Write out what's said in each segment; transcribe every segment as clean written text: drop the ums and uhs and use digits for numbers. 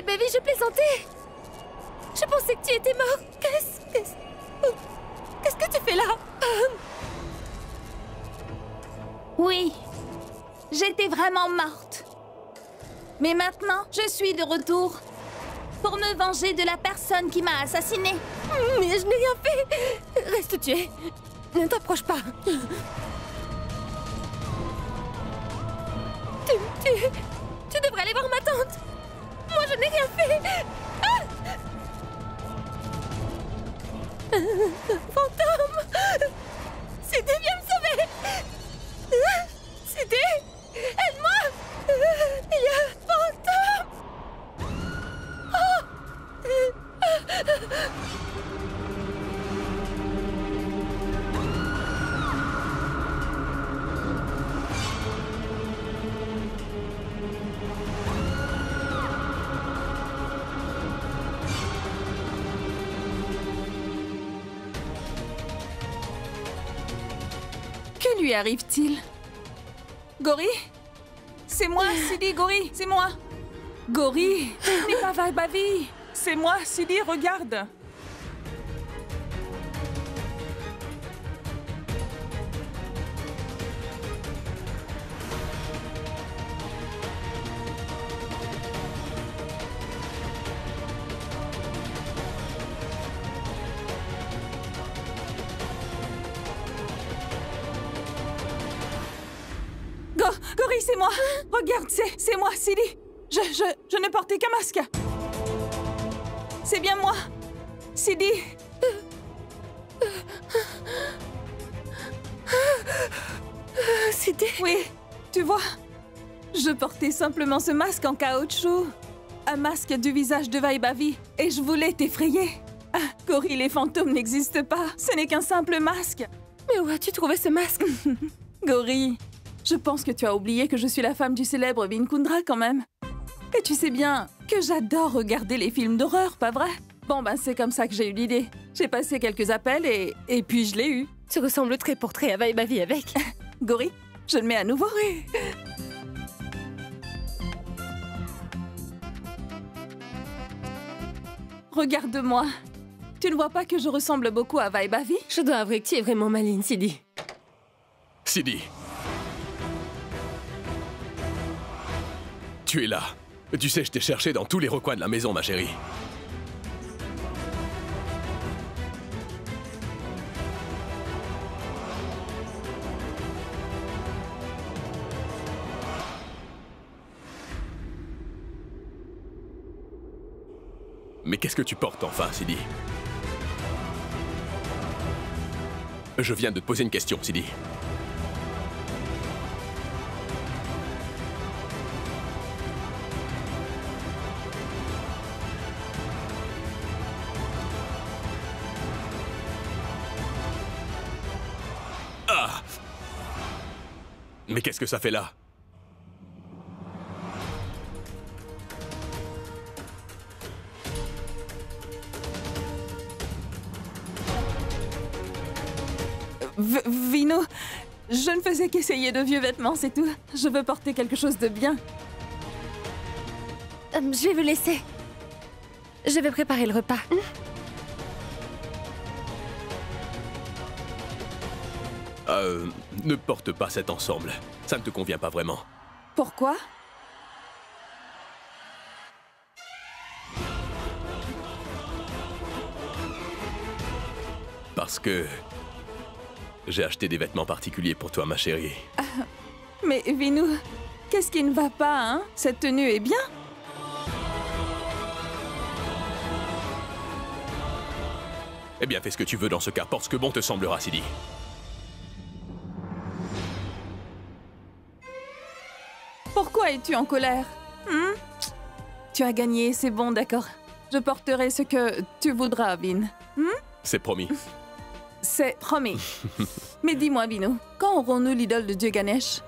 Baby, je plaisantais. Je pensais que tu étais mort. Qu'est-ce que tu fais là? Oui, j'étais vraiment morte. Mais maintenant, je suis de retour pour me venger de la personne qui m'a assassinée. Mais je n'ai rien fait. Reste où tu es. Ne t'approche pas. Tu devrais aller voir ma tante. Moi, je n'ai rien fait. Fantôme! Sidé, viens me sauver! Sidé! Aide-moi! Il y a un fantôme! Que lui arrive-t-il? Gori? C'est moi, Sidi, Gori, c'est moi. Gori, ce n'est pas Waibavi. C'est moi, Sidi, regarde. Gori, c'est moi. Regarde, c'est moi, Sidi. Je ne portais qu'un masque. C'est bien moi. Sidi. Sidé? Oui, tu vois, je portais simplement ce masque en caoutchouc. Un masque du visage de Waibavi. Et je voulais t'effrayer. Ah, Gori, les fantômes n'existent pas. Ce n'est qu'un simple masque. Mais où as-tu trouvé ce masque? Gori, je pense que tu as oublié que je suis la femme du célèbre Vinkundra quand même. Et tu sais bien que j'adore regarder les films d'horreur, pas vrai? Bon, ben c'est comme ça que j'ai eu l'idée. J'ai passé quelques appels et puis je l'ai eu. Tu ressembles trait pour trait à Waibavi avec. Gori, je le mets à nouveau. Oui. Regarde-moi. Tu ne vois pas que je ressemble beaucoup à Waibavi? Je dois avouer que tu es vraiment maligne, Sidi. Sidi. Tu es là. Tu sais, je t'ai cherché dans tous les recoins de la maison, ma chérie. Mais qu'est-ce que tu portes enfin, Sidi? Je viens de te poser une question, Sidi. Ah! Mais qu'est-ce que ça fait là? Vino, je ne faisais qu'essayer de vieux vêtements, c'est tout. Je veux porter quelque chose de bien. Je vais vous laisser. Je vais préparer le repas. Ne porte pas cet ensemble. Ça ne te convient pas vraiment. Pourquoi? Parce que j'ai acheté des vêtements particuliers pour toi, ma chérie. Mais Vino, qu'est-ce qui ne va pas, hein? Cette tenue est bien. Eh bien, fais ce que tu veux dans ce cas. Porte ce que bon te semblera, Sidi. Pourquoi es-tu en colère? Tu as gagné, c'est bon, d'accord. Je porterai ce que tu voudras, Vin. C'est promis. C'est promis. Mais dis-moi, Vino, quand aurons-nous l'idole de Dieu Ganesh?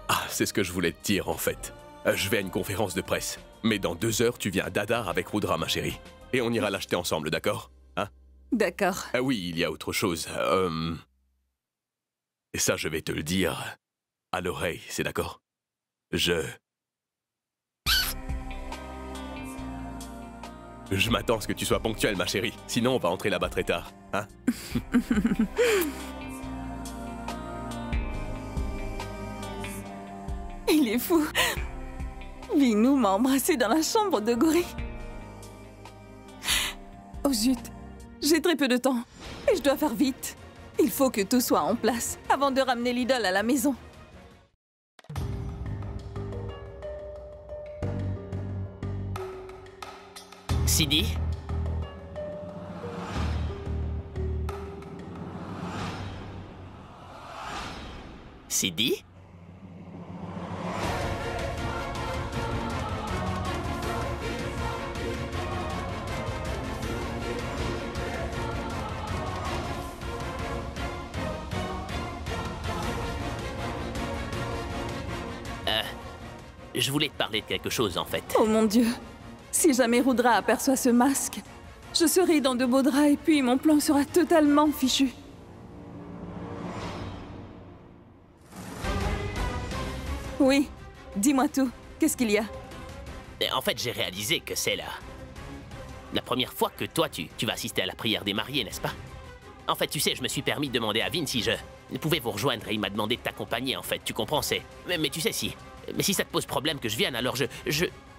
Ah, c'est ce que je voulais te dire, en fait. Je vais à une conférence de presse. Mais dans 2 heures, tu viens à Dadar avec Rudra, ma chérie. Et on ira l'acheter ensemble, d'accord? Hein? D'accord. Ah oui, il y a autre chose. Et ça, je vais te le dire à l'oreille, c'est d'accord? Je m'attends à ce que tu sois ponctuelle, ma chérie. Sinon, on va entrer là-bas très tard. Hein? Il est fou. Vinou m'a embrassé dans la chambre de Gori. Oh zut, j'ai très peu de temps et je dois faire vite. Il faut que tout soit en place avant de ramener l'idole à la maison. Sidi? Sidi? Je voulais te parler de quelque chose, en fait. Oh mon Dieu, si jamais Rudra aperçoit ce masque, je serai dans de beaux draps et puis mon plan sera totalement fichu. Oui, dis-moi tout. Qu'est-ce qu'il y a? En fait, j'ai réalisé que c'est la première fois que toi, tu vas assister à la prière des mariés, n'est-ce pas? En fait, tu sais, je me suis permis de demander à Vin si je pouvais vous rejoindre et il m'a demandé de t'accompagner, en fait. Tu comprends, c'est... Mais tu sais, si... Mais si ça te pose problème que je vienne, alors je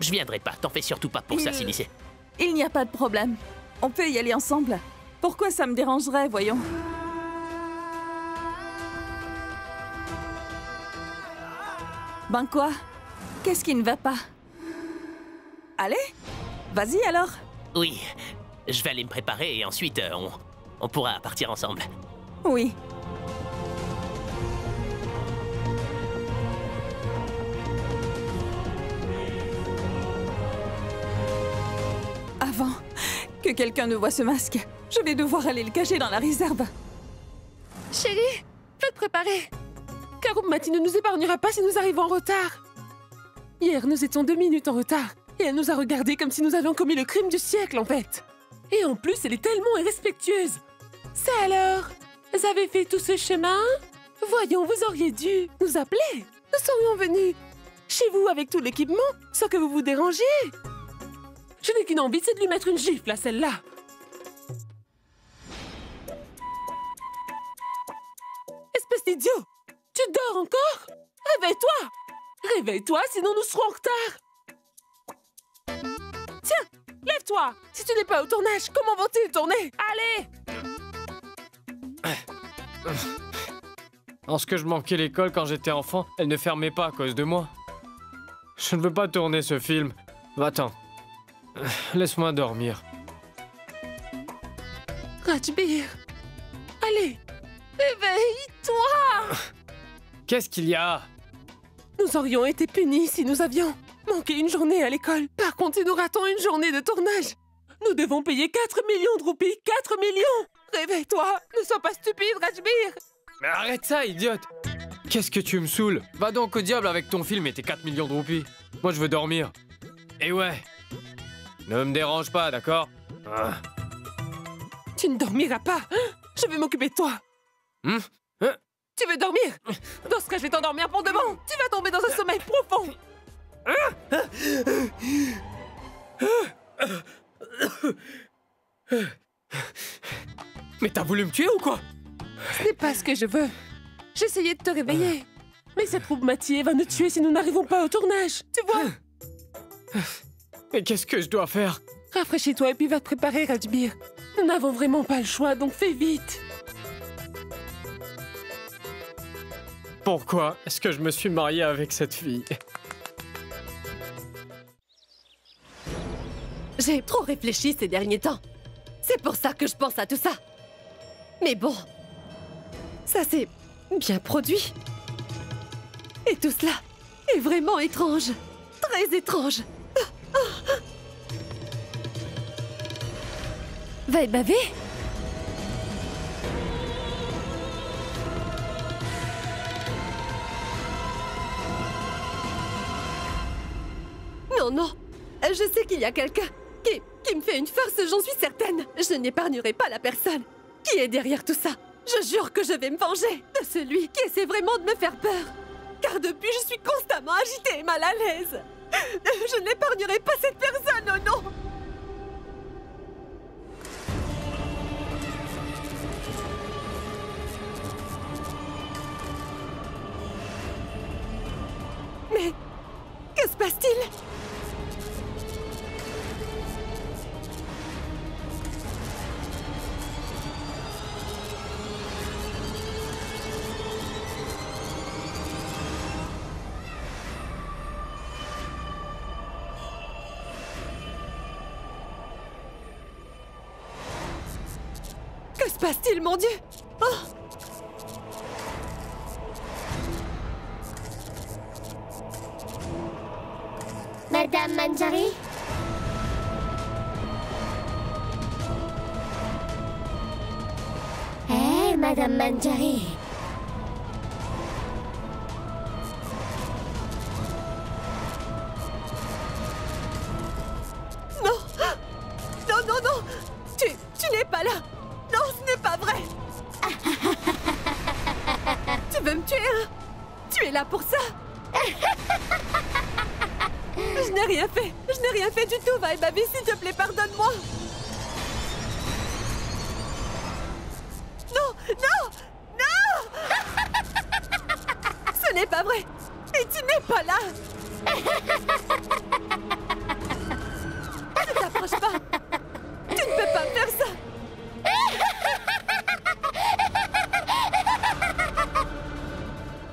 viendrai pas. T'en fais surtout pas pour ça, Sidi. Il n'y a pas de problème. On peut y aller ensemble. Pourquoi ça me dérangerait, voyons? Ben quoi? Qu'est-ce qui ne va pas? Allez, vas-y alors. Oui, je vais aller me préparer et ensuite on pourra partir ensemble. Oui. Avant que quelqu'un ne voie ce masque, je vais devoir aller le cacher dans la réserve. Chérie, fais te préparer. Karumati ne nous épargnera pas si nous arrivons en retard. Hier, nous étions 2 minutes en retard. Et elle nous a regardés comme si nous avions commis le crime du siècle, en fait. Et en plus, elle est tellement irrespectueuse. Ça alors? Vous avez fait tout ce chemin? Voyons, vous auriez dû nous appeler. Nous serions venus chez vous avec tout l'équipement, sans que vous vous dérangiez. Je n'ai qu'une envie, c'est de lui mettre une gifle à celle-là. Espèce d'idiot! Tu dors encore? Réveille-toi! Réveille-toi, sinon nous serons en retard! Tiens, lève-toi! Si tu n'es pas au tournage, comment vont-ils tourner? Allez! Lorsque je manquais l'école quand j'étais enfant, elle ne fermait pas à cause de moi. Je ne veux pas tourner ce film. Va-t'en. Laisse-moi dormir. Rajbir! Allez! Réveille-toi! Qu'est-ce qu'il y a? Nous aurions été punis si nous avions manqué une journée à l'école. Par contre, si nous ratons une journée de tournage, nous devons payer 4 millions de roupies. 4 millions! Réveille-toi! Ne sois pas stupide, Rajbir! Mais arrête ça, idiote! Qu'est-ce que tu me saoules? Va donc au diable avec ton film et tes 4 millions de roupies. Moi, je veux dormir. Et ouais, ne me dérange pas, d'accord? Tu ne dormiras pas! Je vais m'occuper de toi! Tu veux dormir? Dans ce cas, je vais t'endormir pour de bon! Tu vas tomber dans un sommeil profond! Mais t'as voulu me tuer ou quoi? Ce n'est pas ce que je veux. J'essayais de te réveiller. Mais cette Roubmati va nous tuer si nous n'arrivons pas au tournage. Tu vois? Mais qu'est-ce que je dois faire? Rafraîchis-toi et puis va te préparer, Rajbir. Nous n'avons vraiment pas le choix, donc fais vite. Pourquoi est-ce que je me suis marié avec cette fille? J'ai trop réfléchi ces derniers temps. C'est pour ça que je pense à tout ça. Mais bon, ça s'est bien produit. Et tout cela est vraiment étrange. Très étrange. Va être bavé? Non, non. Je sais qu'il y a quelqu'un qui me fait une farce, j'en suis certaine. Je n'épargnerai pas la personne qui est derrière tout ça. Je jure que je vais me venger de celui qui essaie vraiment de me faire peur. Car depuis, je suis constamment agitée et mal à l'aise. Je n'épargnerai pas cette personne, oh non! passe-t-il? Que se passe-t-il, mon Dieu? Oh! Madame Manjari? Hé, Madame Manjari. Non! Non, non, non! Tu n'es pas là! Non, ce n'est pas vrai! Tu veux me tuer, hein? Tu es là pour ça? Je n'ai rien fait! Je n'ai rien fait du tout, Vaibavi, s'il te plaît, pardonne-moi! Non! Non! Non! Ce n'est pas vrai! Et tu n'es pas là! Ne t'approche pas! Tu ne peux pas me faire ça!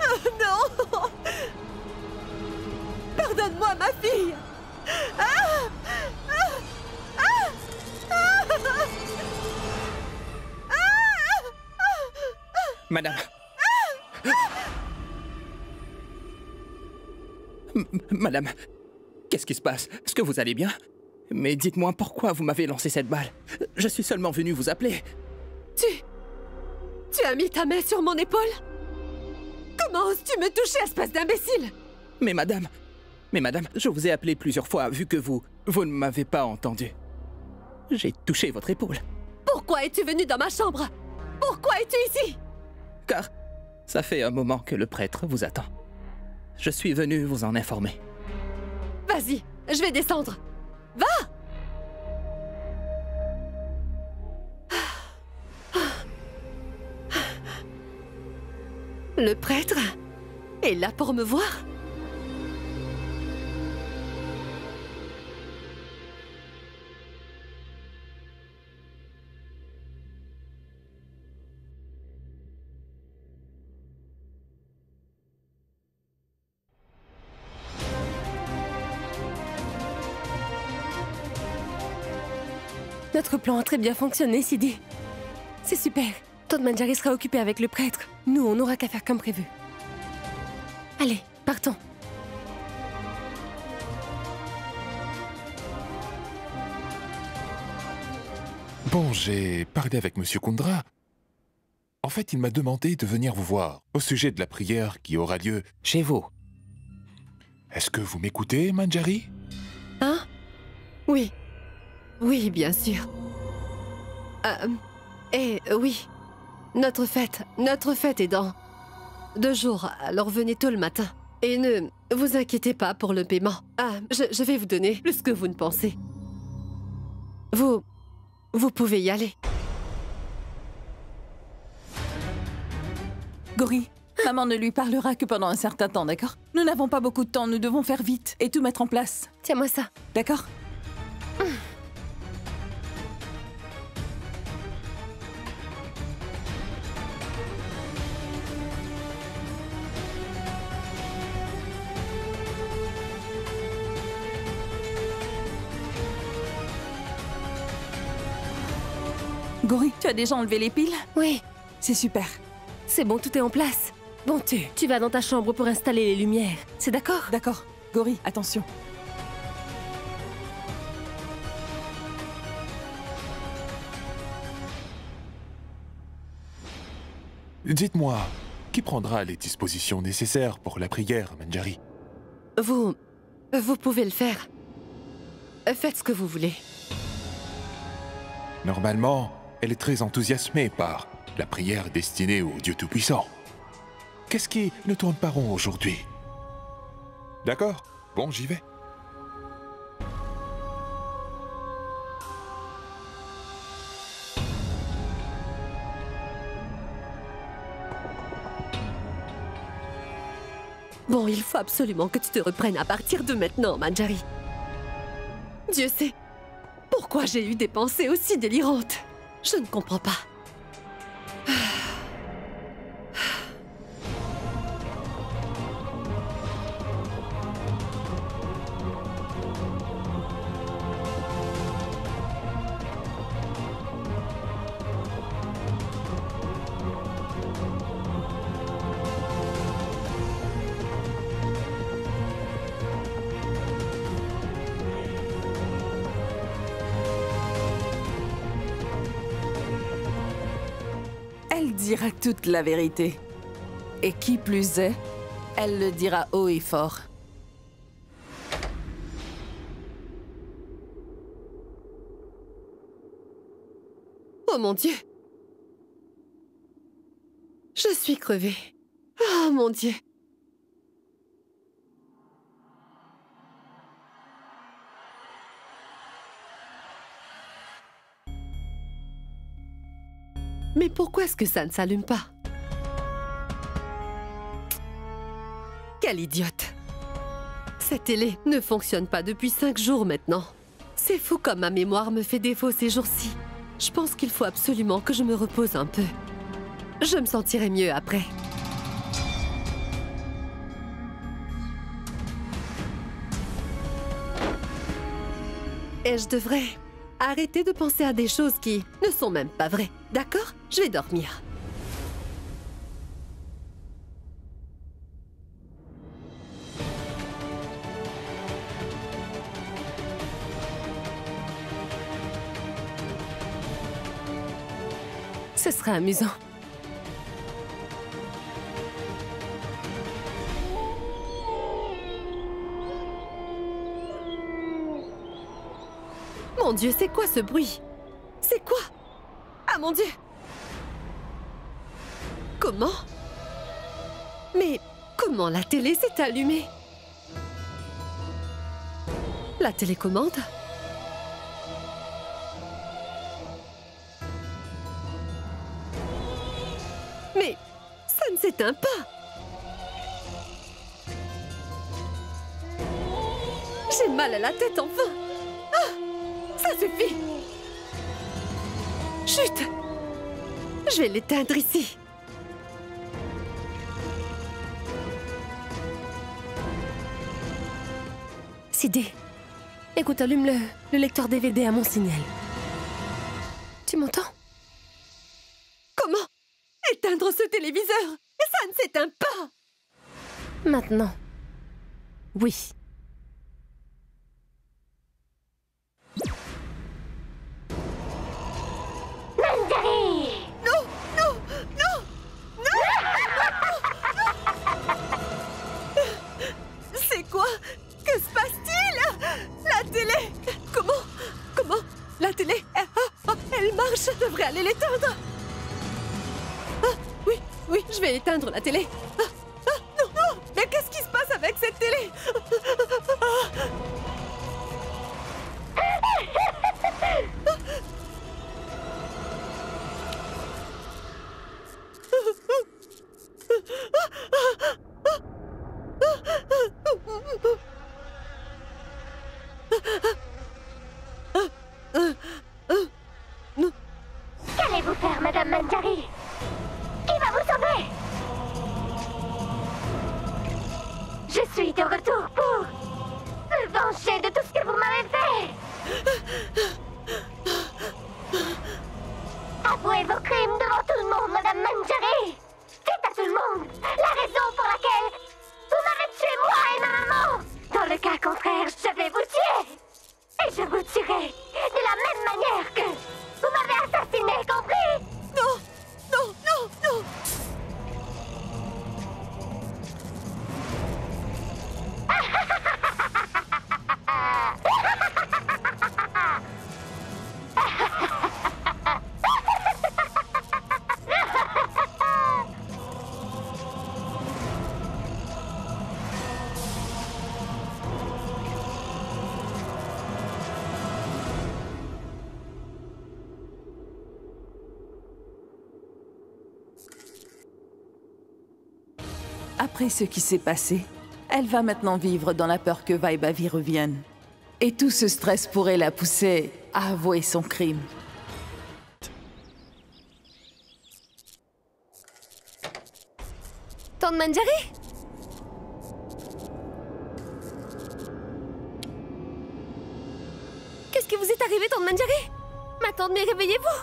Oh non! Pardonne-moi, ma fille! Madame. Madame, qu'est-ce qui se passe? Est-ce que vous allez bien? Mais dites-moi pourquoi vous m'avez lancé cette balle. Je suis seulement venu vous appeler. Tu as mis ta main sur mon épaule? Comment oses-tu me toucher, espèce d'imbécile? Mais madame, je vous ai appelé plusieurs fois vu que vous ne m'avez pas entendu. J'ai touché votre épaule. Pourquoi es-tu venu dans ma chambre? Pourquoi es-tu ici? Car ça fait un moment que le prêtre vous attend. Je suis venu vous en informer. Vas-y, je vais descendre. Va! Le prêtre est là pour me voir? Notre plan a très bien fonctionné, Sidi. C'est super. Todd Manjari sera occupé avec le prêtre. Nous, on n'aura qu'à faire comme prévu. Allez, partons. Bon, j'ai parlé avec Monsieur Kundra. En fait, il m'a demandé de venir vous voir au sujet de la prière qui aura lieu chez vous. Est-ce que vous m'écoutez, Manjari? Hein? Oui. Oui, bien sûr. Oui. Notre fête est dans 2 jours, alors venez tôt le matin. Et ne vous inquiétez pas pour le paiement. Je vais vous donner plus que vous ne pensez. Vous pouvez y aller. Gori, maman ne lui parlera que pendant un certain temps, d'accord? Nous n'avons pas beaucoup de temps, nous devons faire vite et tout mettre en place. Tiens-moi ça. D'accord? Gori, tu as déjà enlevé les piles? Oui. C'est super. C'est bon, tout est en place. Bon, tu vas dans ta chambre pour installer les lumières. C'est d'accord? D'accord. Gori, attention. Dites-moi, qui prendra les dispositions nécessaires pour la prière, Manjari? Vous pouvez le faire. Faites ce que vous voulez. Normalement, elle est très enthousiasmée par la prière destinée au Dieu Tout-Puissant. Qu'est-ce qui ne tourne pas rond aujourd'hui? D'accord, bon, j'y vais. Bon, il faut absolument que tu te reprennes à partir de maintenant, Manjari. Dieu sait pourquoi j'ai eu des pensées aussi délirantes. Je ne comprends pas. Elle dira toute la vérité. Et qui plus est, elle le dira haut et fort. Oh mon Dieu! Je suis crevée. Oh mon Dieu! Mais pourquoi est-ce que ça ne s'allume pas? Quelle idiote! Cette télé ne fonctionne pas depuis 5 jours maintenant. C'est fou comme ma mémoire me fait défaut ces jours-ci. Je pense qu'il faut absolument que je me repose un peu. Je me sentirai mieux après. Et je devrais arrêter de penser à des choses qui ne sont même pas vraies. D'accord? Je vais dormir. Ce serait amusant. Mon Dieu, c'est quoi ce bruit? C'est quoi? Ah mon Dieu! Comment? Mais comment la télé s'est allumée? La télécommande? Mais ça ne s'éteint pas! J'ai mal à la tête enfin! Ah! Ça suffit! Chut! Je vais l'éteindre ici. Sidé, écoute, allume le lecteur DVD à mon signal. Tu m'entends? Comment? Éteindre ce téléviseur? Ça ne s'éteint pas! Maintenant. Oui. Manjari! Non! Non! Non! Non! C'est quoi? Que se passe-t-il? La télé! Comment? La télé? Elle marche! Je devrais aller l'éteindre! Oui, je vais éteindre la télé! Non! Mais qu'est-ce qui se passe avec cette télé? Qu'allez-vous faire, Madame Manjari? Qui va vous sauver? Je suis de retour pour me venger de tout ce que vous m'avez fait. Avouez vos crimes devant tout le monde, Madame Manjari. Dites à tout le monde la raison pour laquelle vous m'avez tué, moi et ma maman. Dans le cas contraire, je vais vous tuer. Et je vous tuerai de la même manière que vous m'avez assassiné, compris? Non! Après ce qui s'est passé, Elle va maintenant vivre dans la peur que Vaibhavi revienne. Et tout ce stress pourrait la pousser à avouer son crime. Tante Manjari? Qu'est-ce qui vous est arrivé, Tante Manjari? Ma tante, mais réveillez-vous!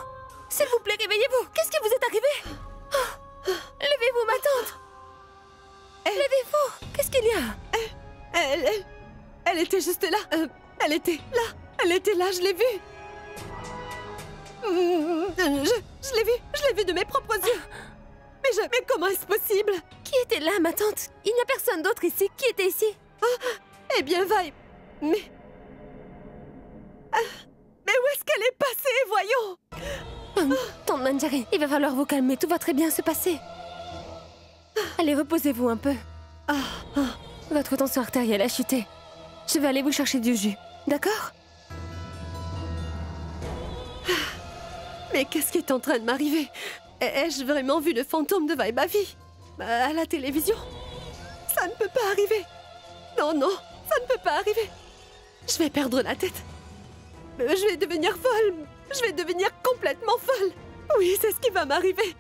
S'il vous plaît, réveillez-vous! Qu'est-ce qui vous est arrivé? Oh, levez-vous, ma tante! Levez-vous! Qu'est-ce qu'il y a? Elle était juste là. Elle était là, je l'ai vue. Je l'ai vue de mes propres yeux. Mais comment est-ce possible? Qui était là, ma tante? Il n'y a personne d'autre ici. Qui était ici? Eh bien, Vaille. Mais où est-ce qu'elle est passée, voyons? Tante Manjari, il va falloir vous calmer. Tout va très bien se passer. Allez, reposez-vous un peu. Votre tension artérielle a chuté. Je vais aller vous chercher du jus. D'accord? Mais qu'est-ce qui est en train de m'arriver? Ai-je vraiment vu le fantôme de Vaibhavi à la télévision? Ça ne peut pas arriver. Non, ça ne peut pas arriver. Je vais perdre la tête. Je vais devenir folle. Je vais devenir complètement folle. Oui, c'est ce qui va m'arriver.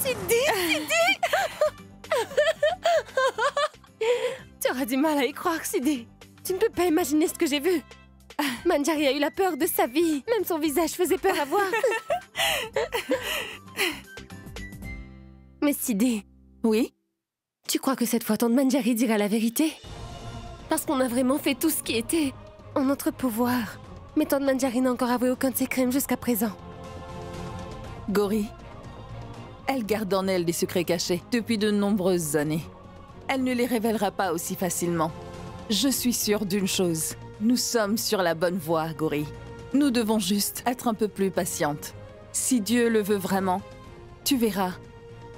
Sidi! Tu auras du mal à y croire, Sidi. Tu ne peux pas imaginer ce que j'ai vu. Manjari a eu la peur de sa vie. Même son visage faisait peur à voir. Mais Sidi... Oui? Tu crois que cette fois, tante Manjari dira la vérité? Parce qu'on a vraiment fait tout ce qui était en notre pouvoir. Mais tante Manjari n'a encore avoué aucun de ses crimes jusqu'à présent. Gauri, elle garde en elle des secrets cachés depuis de nombreuses années. Elle ne les révélera pas aussi facilement. Je suis sûre d'une chose. Nous sommes sur la bonne voie, Gauri. Nous devons juste être un peu plus patientes. Si Dieu le veut vraiment, tu verras,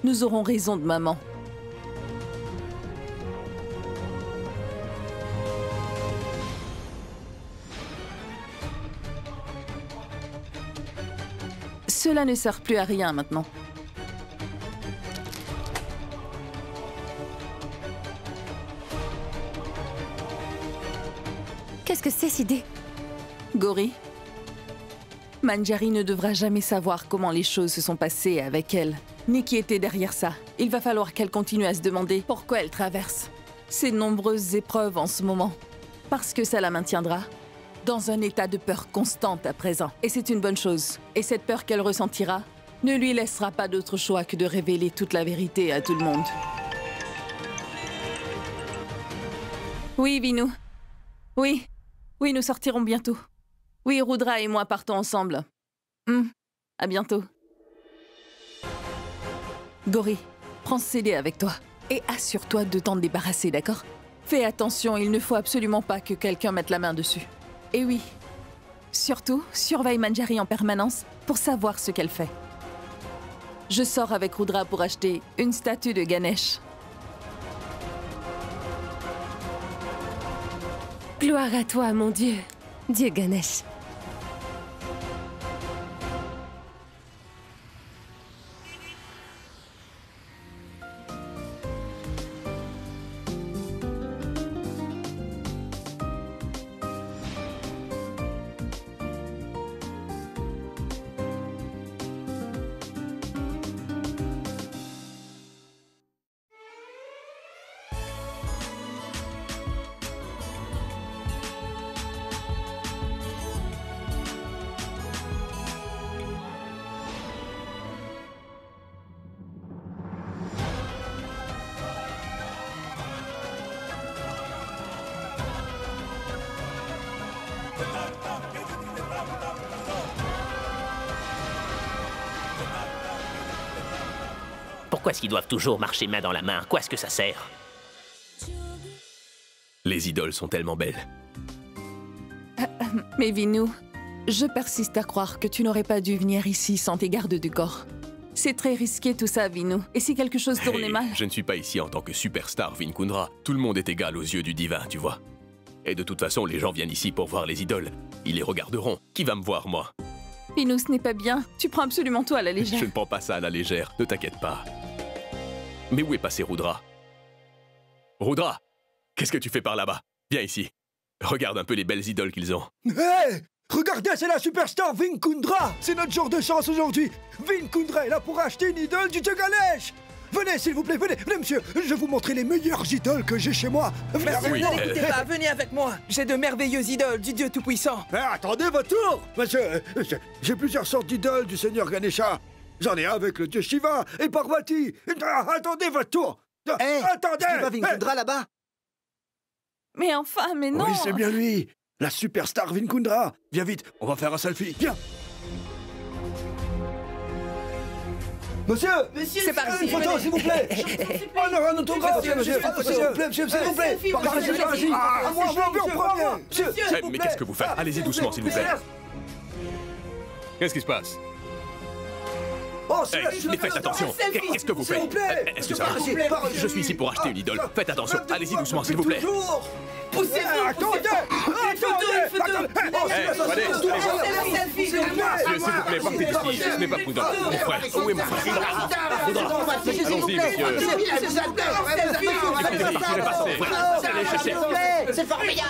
nous aurons raison de maman. Cela ne sert plus à rien maintenant. Qu'est-ce que c'est, Sidi? Gauri, Manjari ne devra jamais savoir comment les choses se sont passées avec elle, ni qui était derrière ça. Il va falloir qu'elle continue à se demander pourquoi elle traverse ces nombreuses épreuves en ce moment. Parce que ça la maintiendra dans un état de peur constante à présent. Et c'est une bonne chose. Et cette peur qu'elle ressentira ne lui laissera pas d'autre choix que de révéler toute la vérité à tout le monde. Oui, Vinu. Oui, nous sortirons bientôt. Oui, Rudra et moi partons ensemble. À bientôt. Gauri, prends ce CD avec toi. Et assure-toi de t'en débarrasser, d'accord? Fais attention, il ne faut absolument pas que quelqu'un mette la main dessus. Et oui, surtout, surveille Manjari en permanence pour savoir ce qu'elle fait. Je sors avec Rudra pour acheter une statue de Ganesh. Gloire à toi, mon Dieu, Dieu Ganesh. Pourquoi est-ce qu'ils doivent toujours marcher main dans la main? Quoi est-ce que ça sert? Les idoles sont tellement belles. Mais Vinu, je persiste à croire que tu n'aurais pas dû venir ici sans tes gardes du corps. C'est très risqué tout ça, Vinu. Et si quelque chose tournait mal? Je ne suis pas ici en tant que superstar, Vinkundra. Tout le monde est égal aux yeux du divin, tu vois. Et de toute façon, les gens viennent ici pour voir les idoles. Ils les regarderont. Qui va me voir, moi? Vinu, ce n'est pas bien. Tu prends absolument tout à la légère. Je ne prends pas ça à la légère, ne t'inquiète pas. Mais où est passé Rudra? Rudra, qu'est-ce que tu fais par là-bas? Viens ici. Regarde un peu les belles idoles qu'ils ont. Hé! Regardez, c'est la superstar Vinkundra! C'est notre jour de chance aujourd'hui! Vinkundra est là pour acheter une idole du dieu Ganesh! Venez, s'il vous plaît, venez, monsieur, je vais vous montrer les meilleures idoles que j'ai chez moi. Merci, oui, n'écoutez pas, venez avec moi. J'ai de merveilleuses idoles du dieu tout-puissant. Attendez votre tour, monsieur. J'ai plusieurs sortes d'idoles du seigneur Ganesha. J'en ai un avec le dieu Shiva et Parvati. Attendez votre tour. Attendez. Tu vas Vinkundra là-bas? Mais enfin, mais non. Oui, c'est bien lui. La superstar Vinkundra. Viens vite, on va faire un selfie. Viens. Monsieur, c'est par ici. Une photo, s'il vous plaît. On aura un autographe, monsieur. S'il vous plaît, s'il vous plaît. Par-y. Ah, moi, je veux en premier. Monsieur, mais qu'est-ce que vous faites? Allez-y doucement, s'il vous plaît. Qu'est-ce qui se passe? Oh, mais faites attention. Qu'est-ce que vous faites? Est-ce que ça va? Je suis ici pour acheter une idole. Faites attention. Allez-y doucement, s'il vous plaît. Poussez-vous. Attendez. Allez, s'il vous plaît, partez d'ici. Ce n'est pas prudent. Mon frère, où est mon frère? Allons-y, monsieur. C'est formidable!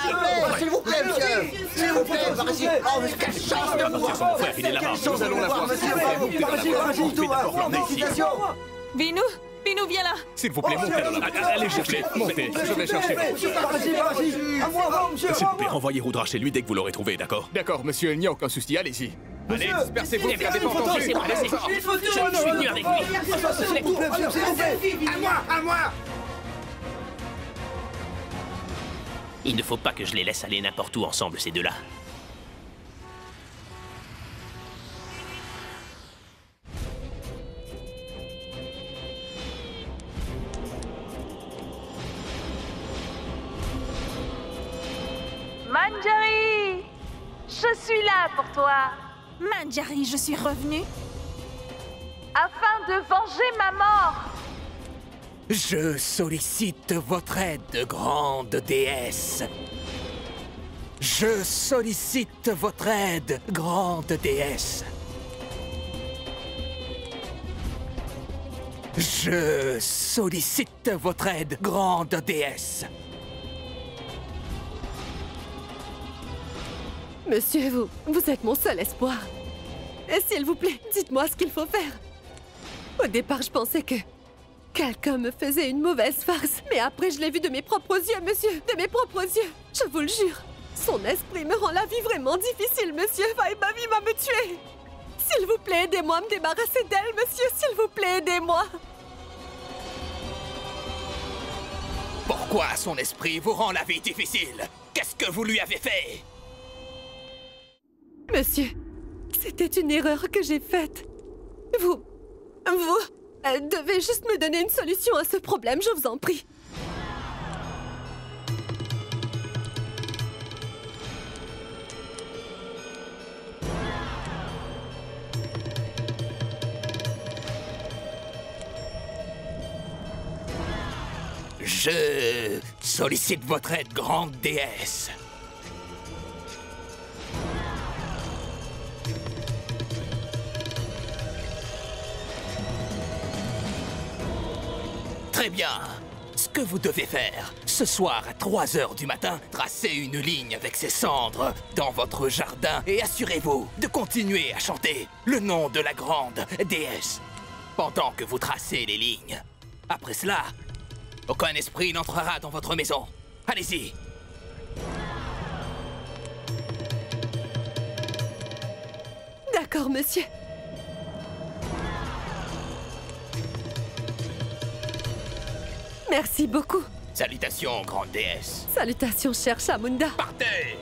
S'il vous plaît, monsieur! S'il vous plaît, vas-y! Oh, mais quelle chance de vous voir! Mon frère, il est là-bas. Nous allons la voir. Vinu, viens là. S'il vous plaît, montez. Allez chercher. Montez. Je vais chercher. Vas-y. À moi, monsieur. S'il vous plaît, renvoyez Rudra chez lui dès que vous l'aurez trouvé, d'accord? D'accord, monsieur, il n'y a aucun souci, allez-y. Allez, dispersez-vous, regardez pas entendu. Je suis venu avec lui. À moi. Il ne faut pas que je les laisse aller n'importe où ensemble, ces deux-là. Manjari! Je suis là pour toi, Manjari, je suis revenue. afin de venger ma mort. Je sollicite votre aide, grande déesse. Je sollicite votre aide, grande déesse. Je sollicite votre aide, grande déesse. Monsieur, vous êtes mon seul espoir. Et s'il vous plaît, dites-moi ce qu'il faut faire. Au départ, je pensais que quelqu'un me faisait une mauvaise farce. Mais après, je l'ai vu de mes propres yeux, monsieur. De mes propres yeux. Je vous le jure. Son esprit me rend la vie vraiment difficile, monsieur. Vaibavi va me tuer. S'il vous plaît, aidez-moi à me débarrasser d'elle, monsieur. S'il vous plaît, aidez-moi. Pourquoi son esprit vous rend la vie difficile? Qu'est-ce que vous lui avez fait? Monsieur, c'était une erreur que j'ai faite. Vous devez juste me donner une solution à ce problème, je vous en prie. Je sollicite votre aide, grande déesse. Très bien. Ce que vous devez faire, ce soir à 3 h du matin, tracez une ligne avec ces cendres dans votre jardin et assurez-vous de continuer à chanter le nom de la grande déesse pendant que vous tracez les lignes. Après cela, aucun esprit n'entrera dans votre maison. Allez-y. D'accord, monsieur. Merci beaucoup. Salutations, grande déesse. Salutations, cher Chamunda. Partez!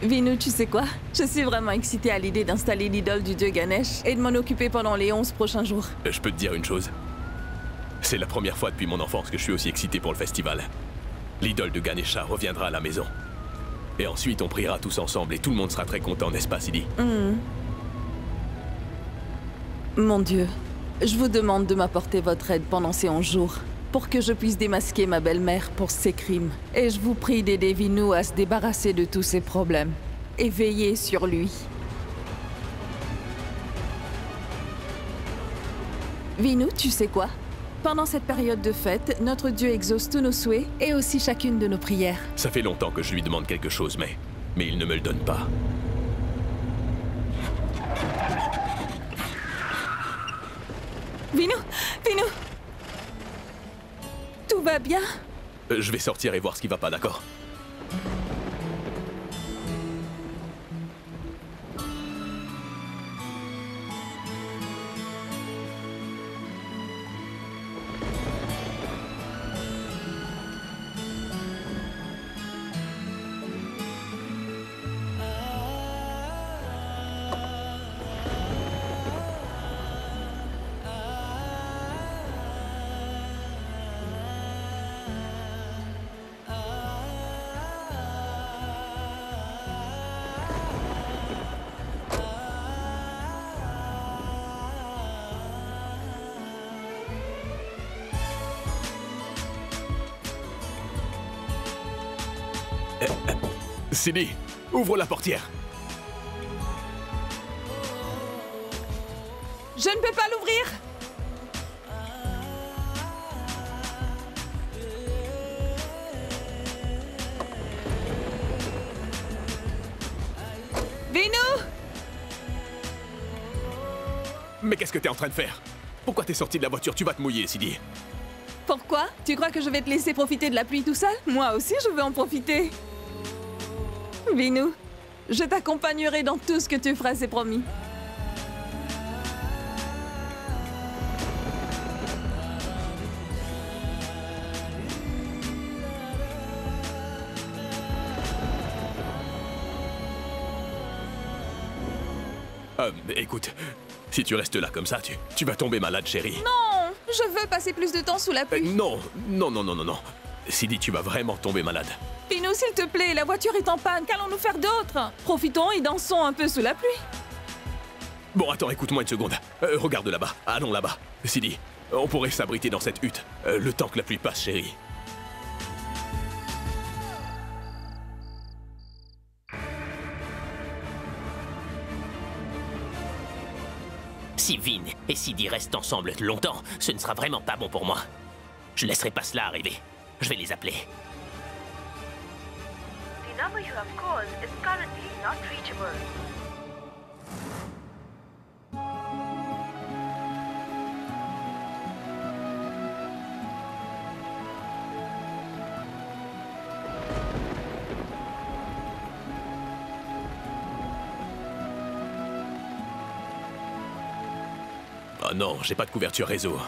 Vinu, tu sais quoi? Je suis vraiment excitée à l'idée d'installer l'idole du dieu Ganesh et de m'en occuper pendant les 11 prochains jours. Je peux te dire une chose. C'est la première fois depuis mon enfance que je suis aussi excité pour le festival. L'idole de Ganesha reviendra à la maison. Et ensuite, on priera tous ensemble et tout le monde sera très content, n'est-ce pas, Sidi? Mon Dieu, je vous demande de m'apporter votre aide pendant ces 11 jours, pour que je puisse démasquer ma belle-mère pour ses crimes. Et je vous prie d'aider Vinu à se débarrasser de tous ses problèmes. Et veiller sur lui. Vinu, tu sais quoi? Pendant cette période de fête, notre Dieu exauce tous nos souhaits et aussi chacune de nos prières. Ça fait longtemps que je lui demande quelque chose, mais il ne me le donne pas. Vinu! Vinu! Tout va bien? Je vais sortir et voir ce qui va pas, d'accord? Sidi, ouvre la portière. Je ne peux pas l'ouvrir. Vinu! Mais qu'est-ce que t'es en train de faire? Pourquoi t'es sorti de la voiture? Tu vas te mouiller, Sidi. Pourquoi? Tu crois que je vais te laisser profiter de la pluie tout seul? Moi aussi, je veux en profiter. Vinu, je t'accompagnerai dans tout ce que tu feras, c'est promis. Écoute, si tu restes là comme ça, tu vas tomber malade, chérie. Non, je veux passer plus de temps sous la pluie. Non. Sidi, tu vas vraiment tomber malade. Vinu, s'il te plaît, la voiture est en panne, qu'allons-nous faire d'autre? Profitons et dansons un peu sous la pluie. Bon, attends, écoute-moi une seconde. Regarde là-bas, allons là-bas. Sidi, on pourrait s'abriter dans cette hutte, le temps que la pluie passe, chérie. Si Vin et Sidi restent ensemble longtemps, ce ne sera vraiment pas bon pour moi. Je ne laisserai pas cela arriver. Je vais les appeler. The number you have called is currently not reachable. Oh non, j'ai pas de couverture réseau.